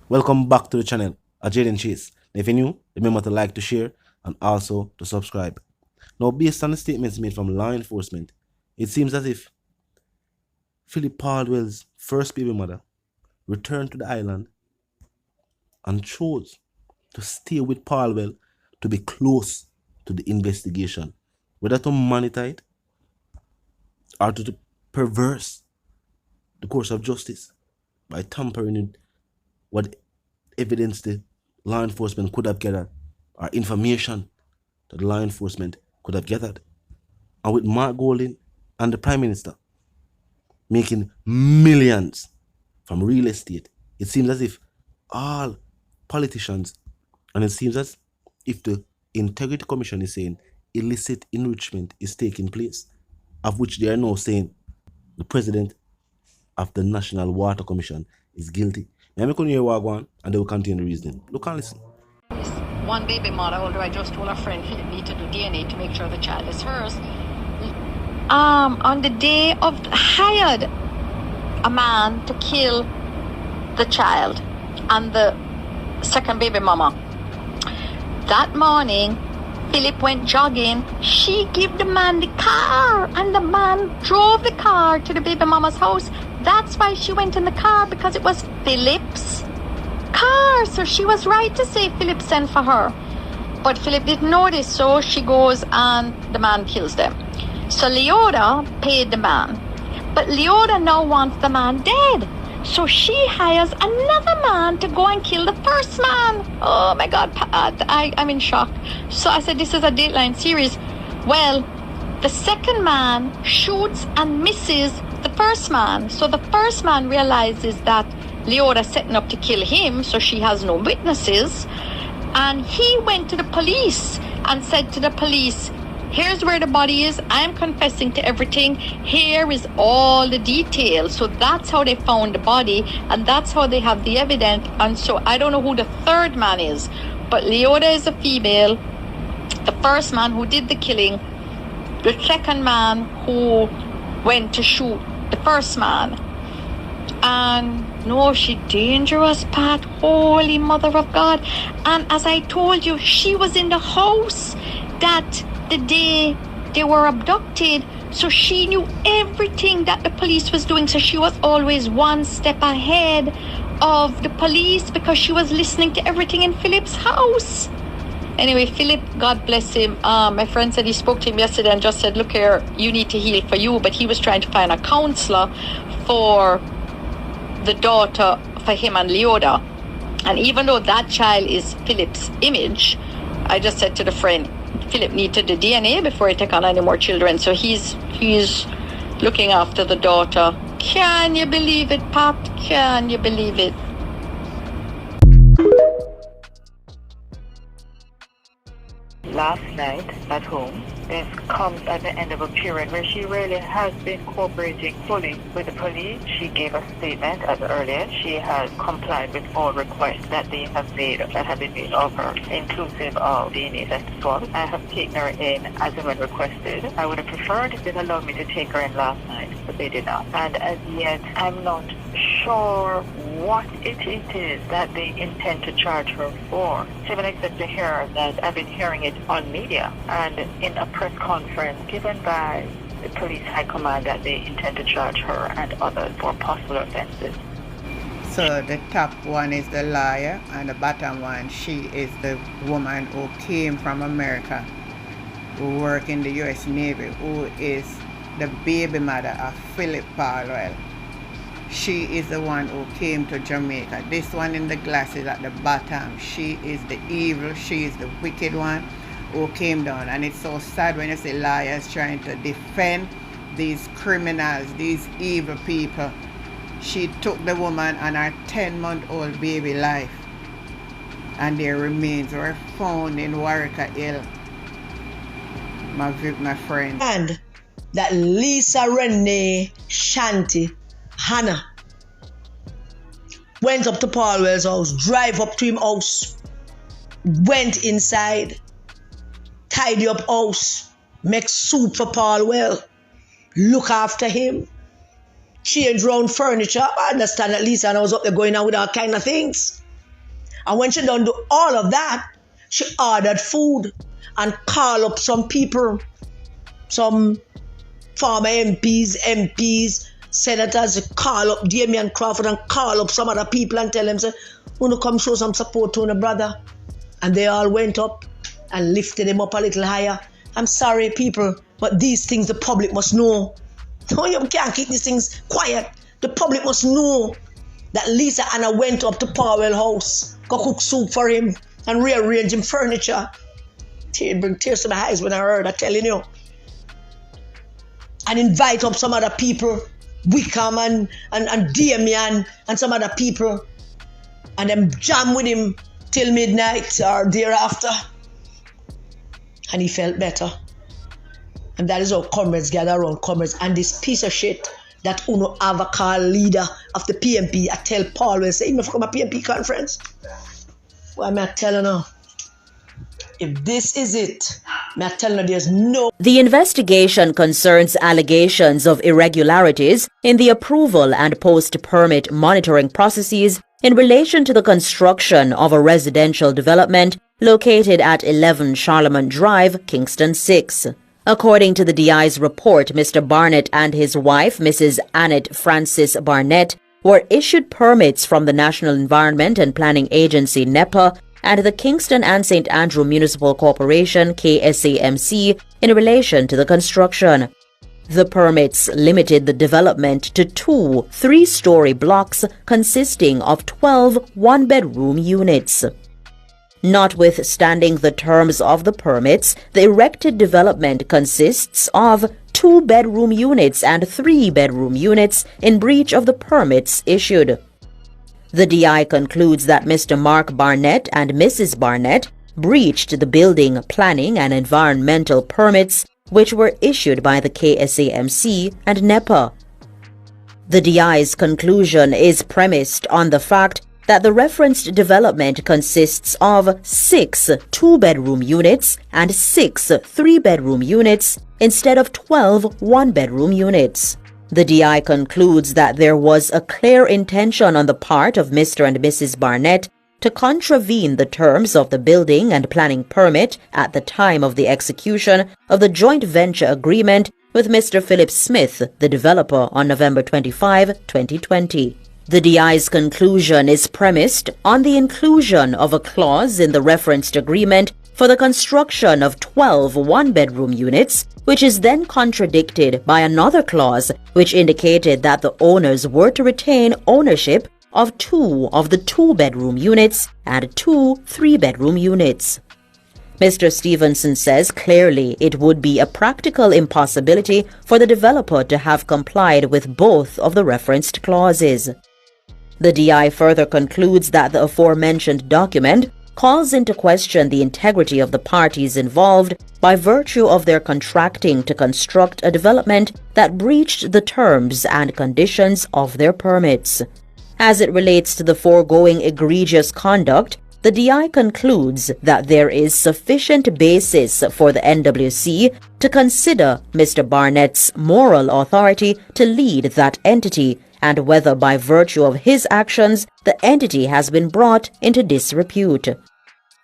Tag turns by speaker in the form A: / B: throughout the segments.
A: Welcome back to the channel, Jaden Chase. If you're new, remember to like, to share, and also to subscribe. Now, based on the statements made from law enforcement, it seems as if Phillip Paulwell's first baby mother returned to the island and chose to stay with Paulwell to be close to the investigation, whether to monitor it or to perverse the course of justice by tampering with what evidence the law enforcement could have gathered or information that the law enforcement could have gathered. And with Mark Golding and the Prime Minister making millions from real estate, it seems as if all politicians, and it seems as if the Integrity Commission is saying illicit enrichment is taking place, of which they are now saying the president of the National Water Commission is guilty. Now I'm going to hear what going, and they will continue the reasoning. Look and listen.
B: One baby mother, although I just told a friend Phillip need to do DNA to make sure the child is hers. On the day of hired a man to kill the child and the second baby mama. That morning, Phillip went jogging. She gave the man the car, and the man drove the car to the baby mama's house. That's why she went in the car, because it was Phillip's car. So she was right to say Phillip sent for her. But Phillip didn't know this, so she goes and the man kills them. So Leota paid the man. But Leota now wants the man dead. So she hires another man to go and kill the first man. Oh my God, I'm in shock. So I said, this is a Dateline series. Well, the second man shoots and misses the first man. So the first man realizes that Leota setting up to kill him, so she has no witnesses. And he went to the police and said to the police, here's where the body is. I'm confessing to everything. Here is all the details. So that's how they found the body, and that's how they have the evidence. And so I don't know who the third man is, but Leota is a female. The first man who did the killing, the second man who went to shoot the first man. And no, she dangerous, Pat. Holy Mother of God. And as I told you, she was in the house that the day they were abducted, so she knew everything that the police was doing. So she was always one step ahead of the police because she was listening to everything in Phillip's house. Anyway, Phillip, God bless him. My friend said he spoke to him yesterday and just said, look here, you need to heal for you. But he was trying to find a counselor for the daughter, for him and Leota. And even though that child is Phillip's image, I just said to the friend, Phillip needed the DNA before he take on any more children. So he's looking after the daughter. Can you believe it, Pat? Can you believe it?
C: Last night at home, this comes at the end of a period where she really has been cooperating fully with the police. She gave a statement as earlier. She has complied with all requests that they have made, that have been made of her, inclusive of DNA test swab. I have taken her in as and when requested. I would have preferred if they'd allowed me to take her in last night, but they did not. And as yet, I'm not sure what it is that they intend to charge her for. Even except to hear that I've been hearing it on media and in a press conference given by the police high command that they intend to charge her and others for possible offenses.
D: So the top one is the lawyer, and the bottom one, she is the woman who came from America, who works in the U.S. Navy, who is the baby mother of Phillip Paulwell. She is the one who came to Jamaica. This one in the glasses at the bottom, she is the evil, she is the wicked one who came down. And it's so sad when you see lawyers trying to defend these criminals, these evil people. She took the woman and her 10-month-old baby life, and their remains were found in Warwick Hill. My friend.
E: And that Lisa Renee Shanti Hannah went up to Paulwell's house, drive up to him house, went inside, tidy up house, make soup for Paulwell, look after him, change round furniture. I understand that Lisa was up there going on with all kind of things. And when she done do all of that, she ordered food and call up some people, some former MPs, senators, call up Damian Crawford and call up some other people and tell them, say, want to come show some support to a brother. And they all went up and lifted him up a little higher. I'm sorry, people, but these things the public must know. No, you can't keep these things quiet. The public must know that Lisa Anna went up to Paulwell house, go cook soup for him and rearrange him furniture. Bring tears to my eyes when I heard, I'm telling you. And invite up some other people, Wickham and Damian and some other people, and then jam with him till midnight or thereafter. And he felt better. And that is how comrades gather around comrades. And this piece of shit that Uno have a call leader of the PMP, I tell Paul, say, even if I come a PMP conference, well, I'm telling her, if this is it, I'm telling her there's no.
F: The investigation concerns allegations of irregularities in the approval and post-permit monitoring processes in relation to the construction of a residential development located at 11 Charlemont Drive, Kingston 6. According to the DI's report, Mr. Barnett and his wife, Mrs. Annette Francis Barnett, were issued permits from the National Environment and Planning Agency, NEPA, and the Kingston and St. Andrew Municipal Corporation, KSAMC, in relation to the construction. The permits limited the development to 2 3-story blocks consisting of 12 one-bedroom units. Notwithstanding the terms of the permits, the erected development consists of 2-bedroom units and 3-bedroom units in breach of the permits issued. The DI concludes that Mr. Mark Barnett and Mrs. Barnett breached the building, planning and environmental permits which were issued by the KSAMC and NEPA. The DI's conclusion is premised on the fact that the referenced development consists of 6 2-bedroom units and 6 3-bedroom units instead of 12 one-bedroom units. The DI concludes that there was a clear intention on the part of Mr. and Mrs. Barnett to contravene the terms of the building and planning permit at the time of the execution of the joint venture agreement with Mr. Philip Smith, the developer, on November 25, 2020. The DI's conclusion is premised on the inclusion of a clause in the referenced agreement for the construction of 12 one-bedroom units, which is then contradicted by another clause which indicated that the owners were to retain ownership of 2 of the 2-bedroom units and 2 3-bedroom units. Mr. Stevenson says clearly it would be a practical impossibility for the developer to have complied with both of the referenced clauses. The DI further concludes that the aforementioned document calls into question the integrity of the parties involved by virtue of their contracting to construct a development that breached the terms and conditions of their permits. As it relates to the foregoing egregious conduct, the DI concludes that there is sufficient basis for the NWC to consider Mr. Barnett's moral authority to lead that entity and whether by virtue of his actions the entity has been brought into disrepute.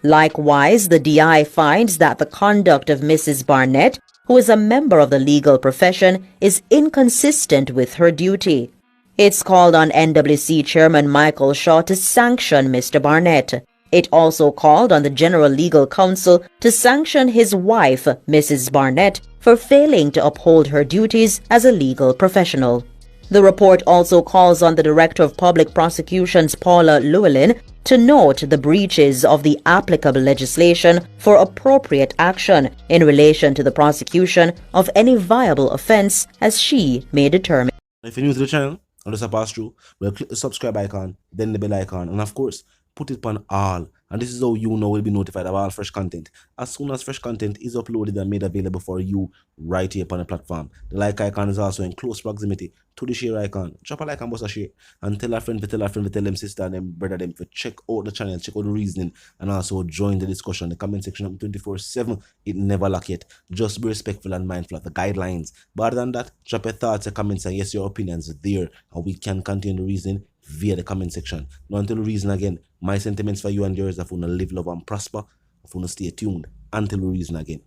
F: Likewise, the DI finds that the conduct of Mrs. Barnett, who is a member of the legal profession, is inconsistent with her duty. It's called on NWC Chairman Michael Shaw to sanction Mr. Barnett. It also called on the General Legal Counsel to sanction his wife, Mrs. Barnett, for failing to uphold her duties as a legal professional. The report also calls on the Director of Public Prosecutions, Paula Llewellyn, to note the breaches of the applicable legislation for appropriate action in relation to the prosecution of any viable offence as she may determine.
A: If you're new to the channel and just pass through, well, click the subscribe icon, then the bell icon, and of course, put it on all. And this is how you know will be notified of all fresh content as soon as fresh content is uploaded and made available for you right here upon the platform. The like icon is also in close proximity to the share icon. Drop a like and bust a share, and tell a friend to tell a friend to tell them sister and them brother them to check out the channel, check out the reasoning, and also join the discussion. The comment section up 24/7. It never lock yet. Just be respectful and mindful of the guidelines. But other than that, drop your thoughts, your comments, and yes, your opinions there, and we can continue the reasoning via the comment section. Now until we reason again, my sentiments for you and yours, if you wanna live, love and prosper, if you wanna stay tuned until we reason again.